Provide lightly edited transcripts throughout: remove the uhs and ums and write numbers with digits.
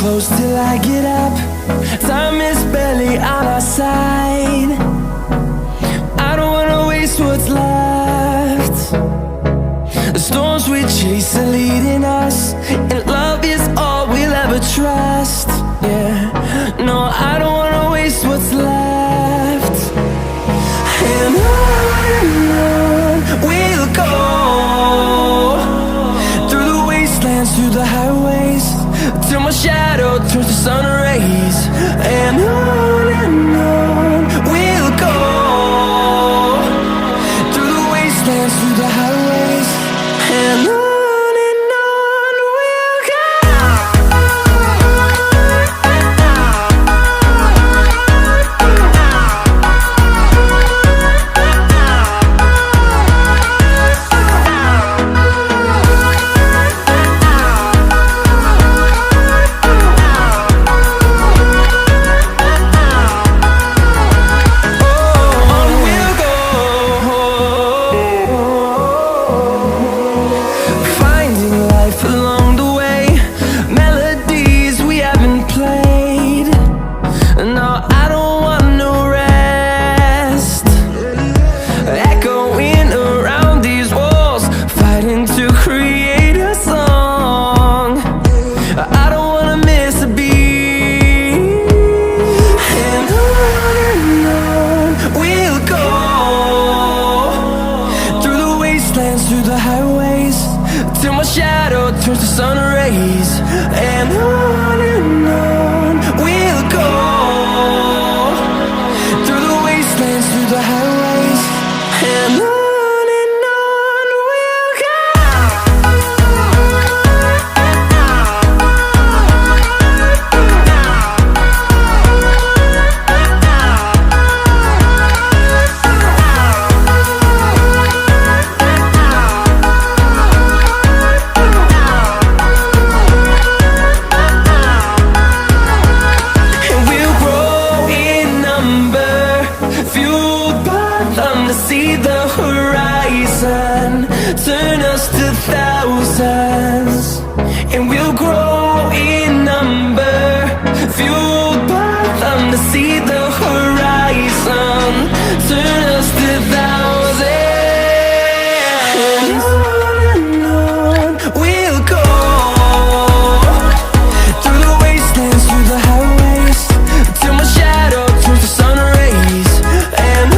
close till I get up. Time is barely on our side. I don't wanna waste what's left. The storms we chase are leading us, and love is all we'll ever trust. Yeah, no, I don't wanna waste what's left. And on we'll go, through the wastelands, through the highways, till my shadow turns to sun rays. And on we'll go, through the wastelands, through the highways, and on we'll go. Through the highways, till my shadow turns to sun rays. And on we'll go, through the wastelands, through the highways, and on we'll go. See the horizon turn us to thousands, and we'll grow in number, fueled by them. To see the horizon turn us to thousands, and on we'll go, through the wastelands, through the highways, till my shadow turns to sun rays. And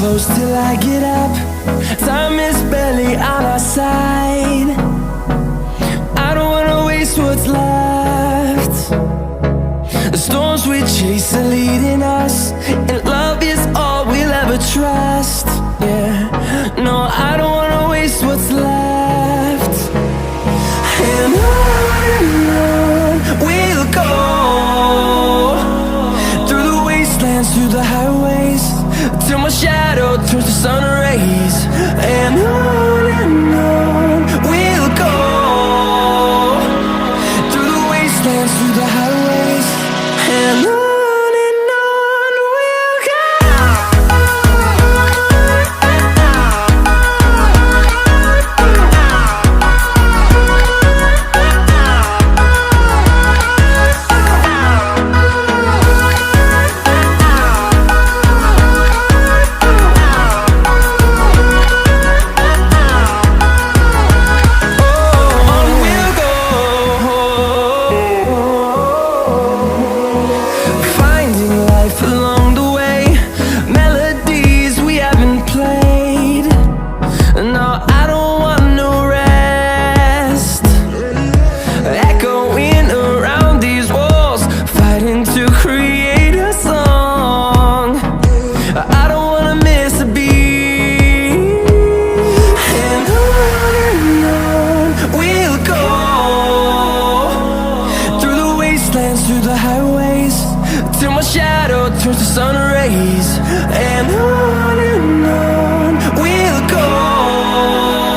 close till I get up. Time is barely on our side. I don't wanna waste what's left. The storms we chase are leading us, and love is all we'll ever trust. Yeah, no, I don't wanna waste what's left. And on we'll go, through the wastelands, through the highways, till my shadow turns to sun rays. And on we'll go, through the wastelands, through the highways, and on. turns to sun rays, and on we'll go.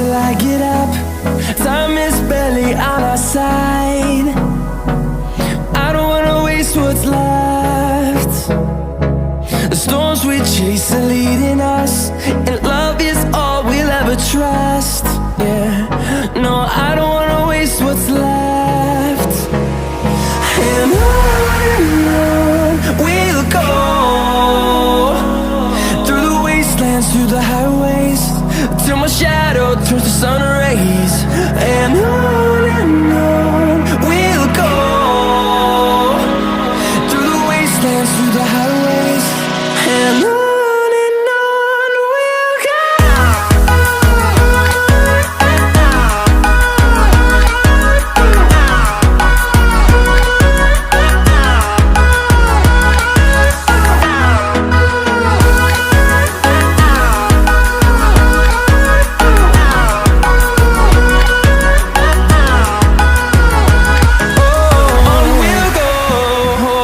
till I get up. Time is barely on our side. I don't wanna waste what's left. The storms we chase are leading us, and love is all we'll ever trust. Yeah, no, I don't wanna waste what's left. And on we'll go, through the wastelands, through the highways, till my shadow turns to sun rays.